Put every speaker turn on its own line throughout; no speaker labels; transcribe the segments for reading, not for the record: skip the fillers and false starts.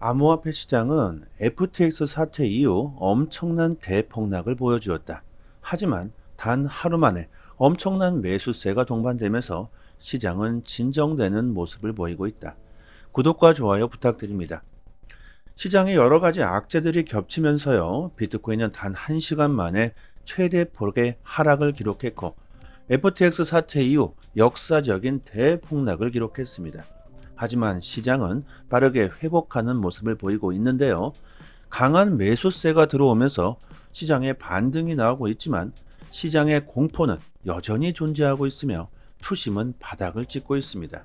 암호화폐 시장은 FTX 사태 이후 엄청난 대폭락을 보여주었다. 하지만 단 하루 만에 엄청난 매수세가 동반되면서 시장은 진정되는 모습을 보이고 있다. 구독과 좋아요 부탁드립니다. 시장에 여러 가지 악재들이 겹치면서요, 비트코인은 단 1시간 만에 최대 폭의 하락을 기록했고, FTX 사태 이후 역사적인 대폭락을 기록했습니다. 하지만 시장은 빠르게 회복하는 모습을 보이고 있는데요. 강한 매수세가 들어오면서 시장에 반등이 나오고 있지만 시장의 공포는 여전히 존재하고 있으며 투심은 바닥을 찍고 있습니다.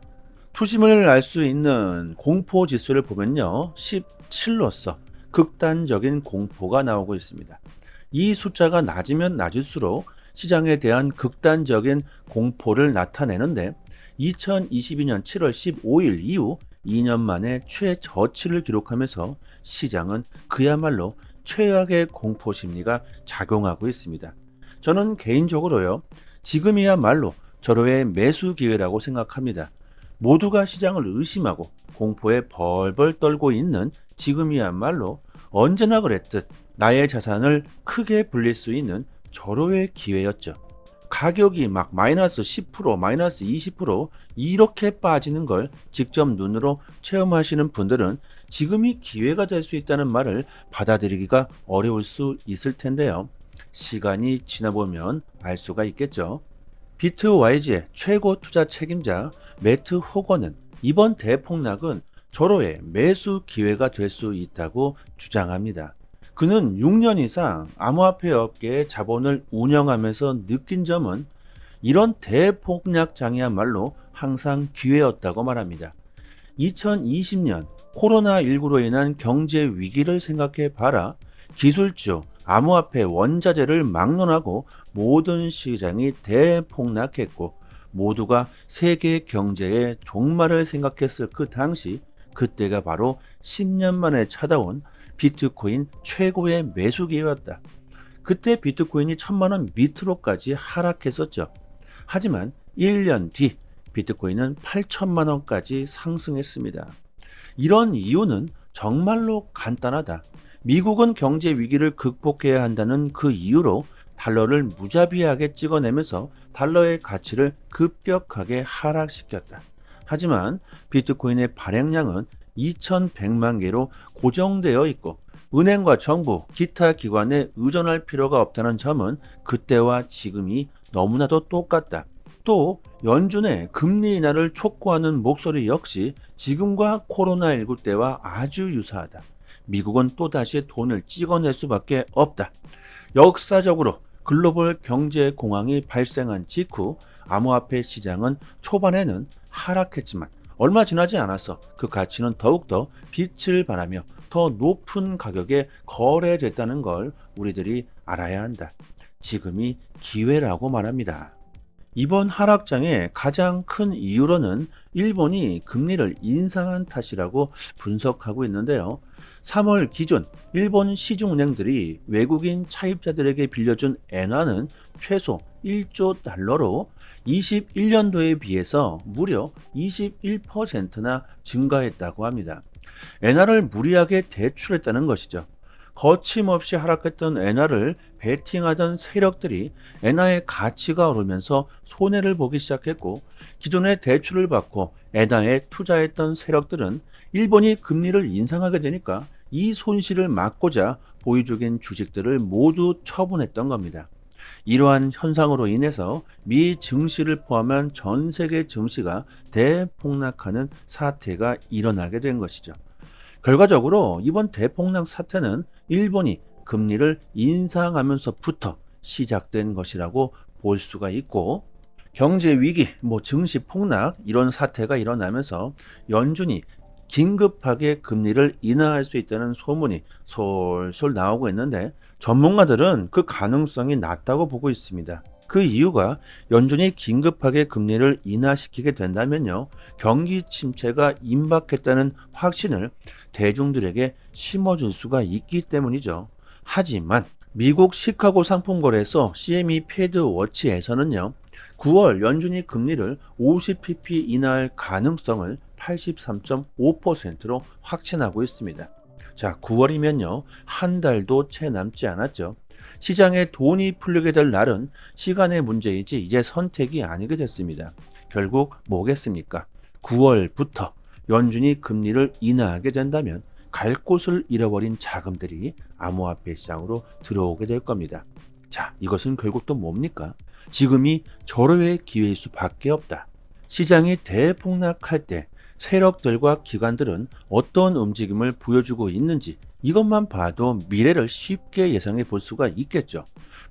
투심을 알 수 있는 공포 지수를 보면요, 17로서 극단적인 공포가 나오고 있습니다. 이 숫자가 낮으면 낮을수록 시장에 대한 극단적인 공포를 나타내는데, 2022년 7월 15일 이후 2년 만에 최저치를 기록하면서 시장은 그야말로 최악의 공포 심리가 작용하고 있습니다. 저는 개인적으로요, 지금이야말로 절호의 매수 기회라고 생각합니다. 모두가 시장을 의심하고 공포에 벌벌 떨고 있는 지금이야말로 언제나 그랬듯 나의 자산을 크게 불릴 수 있는 절호의 기회였죠. 가격이 막 마이너스 10%, 마이너스 20% 이렇게 빠지는 걸 직접 눈으로 체험하시는 분들은 지금이 기회가 될 수 있다는 말을 받아들이기가 어려울 수 있을 텐데요. 시간이 지나보면 알 수가 있겠죠. 비트와이즈의 최고 투자 책임자 매트 호거는 이번 대폭락은 절호의 매수 기회가 될 수 있다고 주장합니다. 그는 6년 이상 암호화폐 업계의 자본을 운영하면서 느낀 점은 이런 대폭락장이야말로 항상 기회였다고 말합니다. 2020년 코로나19로 인한 경제 위기를 생각해 봐라. 기술주, 암호화폐 원자재를 막론하고 모든 시장이 대폭락했고 모두가 세계 경제의 종말을 생각했을 그 당시, 그때가 바로 10년 만에 찾아온 비트코인 최고의 매수 기회였다. 그때 비트코인이 1000만원 밑으로까지 하락했었죠. 하지만 1년 뒤 비트코인은 8천만원까지 상승했습니다. 이런 이유는 정말로 간단하다. 미국은 경제 위기를 극복해야 한다는 그 이유로 달러를 무자비하게 찍어내면서 달러의 가치를 급격하게 하락시켰다. 하지만 비트코인의 발행량은 2100만 개로 고정되어 있고 은행과 정부, 기타 기관에 의존할 필요가 없다는 점은 그때와 지금이 너무나도 똑같다. 또 연준의 금리 인하를 촉구하는 목소리 역시 지금과 코로나19 때와 아주 유사하다. 미국은 또다시 돈을 찍어낼 수밖에 없다. 역사적으로 글로벌 경제 공황이 발생한 직후 암호화폐 시장은 초반에는 하락했지만 얼마 지나지 않아서 그 가치는 더욱더 빛을 발하며 더 높은 가격에 거래됐다는 걸 우리들이 알아야 한다. 지금이 기회라고 말합니다. 이번 하락장의 가장 큰 이유로는 일본이 금리를 인상한 탓이라고 분석하고 있는데요. 3월 기준 일본 시중은행들이 외국인 차입자들에게 빌려준 엔화는 최소 1조 달러로 21년도에 비해서 무려 21%나 증가했다고 합니다. 엔화를 무리하게 대출했다는 것이죠. 거침없이 하락했던 엔화를 베팅하던 세력들이 엔화의 가치가 오르면서 손해를 보기 시작했고, 기존의 대출을 받고 엔화에 투자했던 세력들은 일본이 금리를 인상하게 되니까 이 손실을 막고자 보유적인 주식들을 모두 처분했던 겁니다. 이러한 현상으로 인해서 미 증시를 포함한 전 세계 증시가 대폭락하는 사태가 일어나게 된 것이죠. 결과적으로 이번 대폭락 사태는 일본이 금리를 인상하면서부터 시작된 것이라고 볼 수가 있고, 경제 위기, 증시 폭락 이런 사태가 일어나면서 연준이 긴급하게 금리를 인하할 수 있다는 소문이 솔솔 나오고 있는데 전문가들은 그 가능성이 낮다고 보고 있습니다. 그 이유가 연준이 긴급하게 금리를 인하시키게 된다면요, 경기 침체가 임박했다는 확신을 대중들에게 심어줄 수가 있기 때문이죠. 하지만 미국 시카고 상품거래소 CME 패드워치에서는요, 9월 연준이 금리를 50pp 인하할 가능성을 83.5%로 확신하고 있습니다. 자, 9월이면요. 한 달도 채 남지 않았죠. 시장에 돈이 풀리게 될 날은 시간의 문제이지 이제 선택이 아니게 됐습니다. 결국 뭐겠습니까? 9월부터 연준이 금리를 인하하게 된다면 갈 곳을 잃어버린 자금들이 암호화폐 시장으로 들어오게 될 겁니다. 자, 이것은 결국 또 뭡니까? 지금이 절호의 기회일 수밖에 없다. 시장이 대폭락할 때 세력들과 기관들은 어떤 움직임을 보여주고 있는지 이것만 봐도 미래를 쉽게 예상해 볼 수가 있겠죠.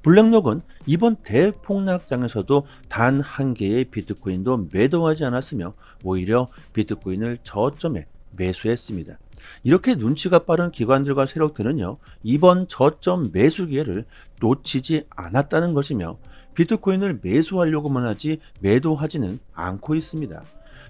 블랙록은 이번 대폭락장에서도 단 한 개의 비트코인도 매도하지 않았으며 오히려 비트코인을 저점에 매수했습니다. 이렇게 눈치가 빠른 기관들과 세력들은요, 이번 저점 매수 기회를 놓치지 않았다는 것이며 비트코인을 매수하려고만 하지 매도하지는 않고 있습니다.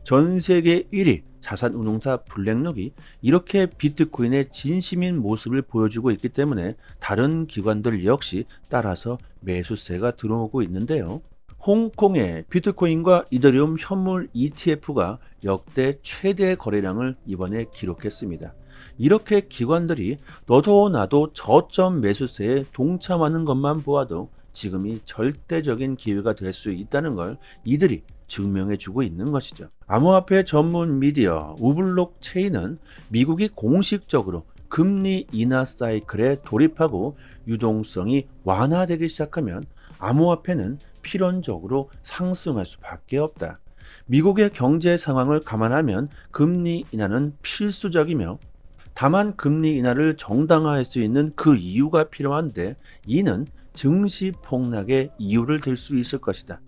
전 세계 1위 자산운용사 블랙록이 이렇게 비트코인의 진심인 모습을 보여주고 있기 때문에 다른 기관들 역시 따라서 매수세가 들어오고 있는데요. 홍콩의 비트코인과 이더리움 현물 ETF가 역대 최대 거래량을 이번에 기록했습니다. 이렇게 기관들이 너도 나도 저점 매수세에 동참하는 것만 보아도 지금이 절대적인 기회가 될 수 있다는 걸 이들이 증명해 주고 있는 것이죠. 암호화폐 전문 미디어 우블록 체인은 미국이 공식적으로 금리 인하 사이클에 돌입하고 유동성이 완화되기 시작하면 암호화폐는 필연적으로 상승할 수밖에 없다. 미국의 경제 상황을 감안하면 금리 인하는 필수적이며 다만 금리 인하를 정당화할 수 있는 그 이유가 필요한데 이는 증시 폭락의 이유를 들 수 있을 것이다.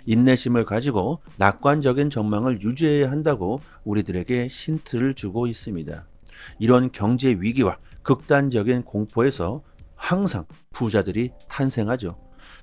인내심을 가지고 낙관적인 전망을 유지해야 한다고 우리들에게 힌트를 주고 있습니다. 이런 경제 위기와 극단적인 공포에서 항상 부자들이 탄생하죠.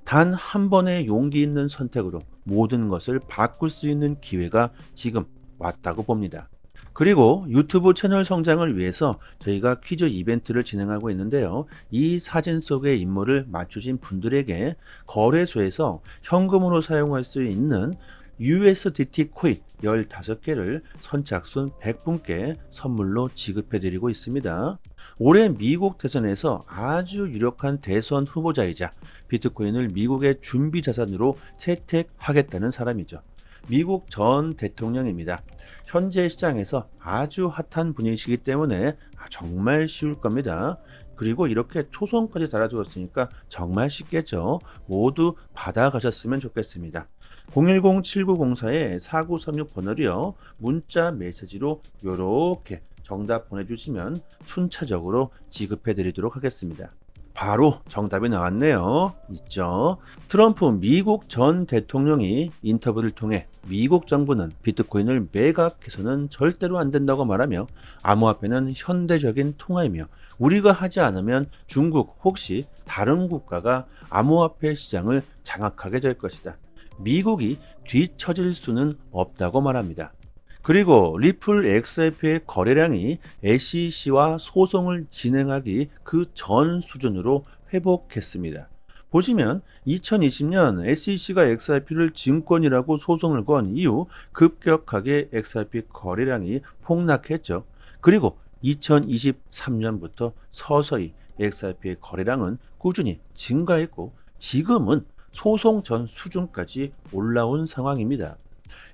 단 한 번의 용기 있는 선택으로 모든 것을 바꿀 수 있는 기회가 지금 왔다고 봅니다. 그리고 유튜브 채널 성장을 위해서 저희가 퀴즈 이벤트를 진행하고 있는데요. 이 사진 속의 인물을 맞추신 분들에게 거래소에서 현금으로 사용할 수 있는 USDT 코인 15개를 선착순 100분께 선물로 지급해 드리고 있습니다. 올해 미국 대선에서 아주 유력한 대선 후보자이자 비트코인을 미국의 준비 자산으로 채택하겠다는 사람이죠. 미국 전 대통령입니다. 현재 시장에서 아주 핫한 분이시기 때문에 정말 쉬울 겁니다. 그리고 이렇게 초성까지 달아주었으니까 정말 쉽겠죠. 모두 받아가셨으면 좋겠습니다. 010-7904-4936 번호로요. 문자 메시지로 이렇게 정답 보내주시면 순차적으로 지급해 드리도록 하겠습니다. 바로 정답이 나왔네요. 있죠. 트럼프 미국 전 대통령이 인터뷰를 통해 미국 정부는 비트코인을 매각해서는 절대로 안 된다고 말하며 암호화폐는 현대적인 통화이며 우리가 하지 않으면 중국 혹시 다른 국가가 암호화폐 시장을 장악하게 될 것이다. 미국이 뒤처질 수는 없다고 말합니다. 그리고 리플 XRP의 거래량이 SEC와 소송을 진행하기 그 전 수준으로 회복했습니다. 보시면 2020년 SEC가 XRP를 증권이라고 소송을 건 이후 급격하게 XRP 거래량이 폭락했죠. 그리고 2023년부터 서서히 XRP의 거래량은 꾸준히 증가했고 지금은 소송 전 수준까지 올라온 상황입니다.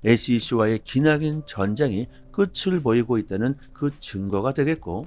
SEC와의 기나긴 전쟁이 끝을 보이고 있다는 그 증거가 되겠고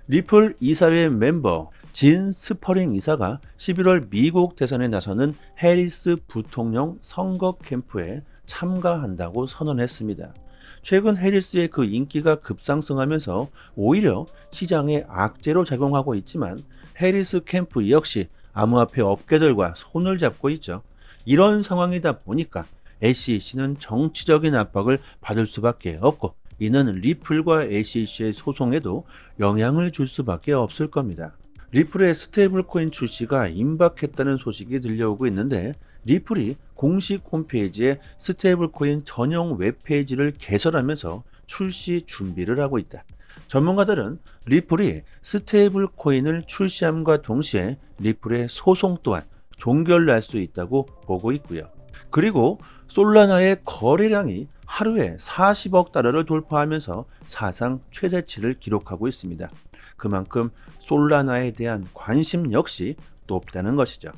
리플 이사회 멤버 진 스퍼링 이사가 11월 미국 대선에 나서는 해리스 부통령 선거 캠프에 참가한다고 선언했습니다. 최근 해리스의 그 인기가 급상승하면서 오히려 시장에 악재로 작용하고 있지만 해리스 캠프 역시 암호화폐 업계들과 손을 잡고 있죠. 이런 상황이다 보니까 SEC는 정치적인 압박을 받을 수밖에 없고 이는 리플과 SEC의 소송에도 영향을 줄 수밖에 없을 겁니다. 리플의 스테이블 코인 출시가 임박했다는 소식이 들려오고 있는데 리플이 공식 홈페이지에 스테이블 코인 전용 웹페이지를 개설하면서 출시 준비를 하고 있다. 전문가들은 리플이 스테이블 코인을 출시함과 동시에 리플의 소송 또한 종결날 수 있다고 보고 있고요. 그리고 솔라나의 거래량이 하루에 40억 달러를 돌파하면서 사상 최대치를 기록하고 있습니다. 그만큼 솔라나에 대한 관심 역시 높다는 것이죠.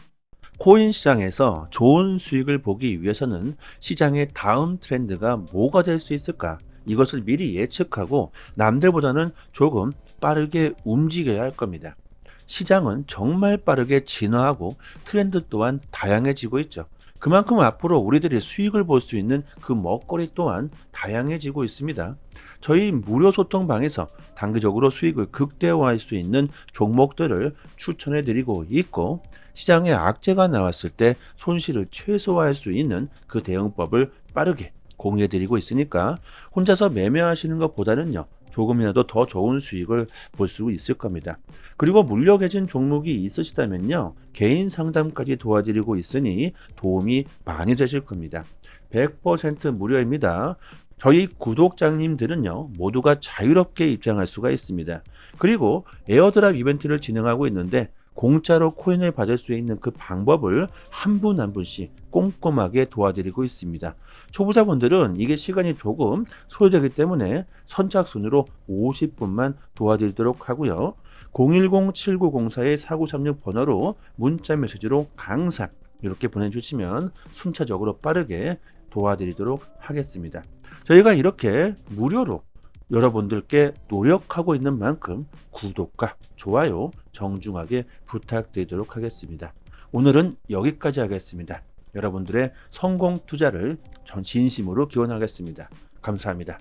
코인 시장에서 좋은 수익을 보기 위해서는 시장의 다음 트렌드가 뭐가 될 수 있을까? 이것을 미리 예측하고 남들보다는 조금 빠르게 움직여야 할 겁니다. 시장은 정말 빠르게 진화하고 트렌드 또한 다양해지고 있죠. 그만큼 앞으로 우리들이 수익을 볼 수 있는 그 먹거리 또한 다양해지고 있습니다. 저희 무료 소통방에서 단기적으로 수익을 극대화할 수 있는 종목들을 추천해 드리고 있고, 시장에 악재가 나왔을 때 손실을 최소화할 수 있는 그 대응법을 빠르게 공유해 드리고 있으니까 혼자서 매매하시는 것보다는요, 조금이라도 더 좋은 수익을 볼 수 있을 겁니다. 그리고 물려계진 종목이 있으시다면요, 개인 상담까지 도와드리고 있으니 도움이 많이 되실 겁니다. 100% 무료입니다. 저희 구독자님들은요, 모두가 자유롭게 입장할 수가 있습니다. 그리고 에어드랍 이벤트를 진행하고 있는데 공짜로 코인을 받을 수 있는 그 방법을 한 분 한 분씩 꼼꼼하게 도와드리고 있습니다. 초보자분들은 이게 시간이 조금 소요되기 때문에 선착순으로 50분만 도와드리도록 하고요. 010-7904-4936 번호로 문자 메시지로 강사 이렇게 보내주시면 순차적으로 빠르게 도와드리도록 하겠습니다. 저희가 이렇게 무료로 여러분들께 노력하고 있는 만큼 구독과 좋아요 정중하게 부탁드리도록 하겠습니다. 오늘은 여기까지 하겠습니다. 여러분들의 성공 투자를 전 진심으로 기원하겠습니다. 감사합니다.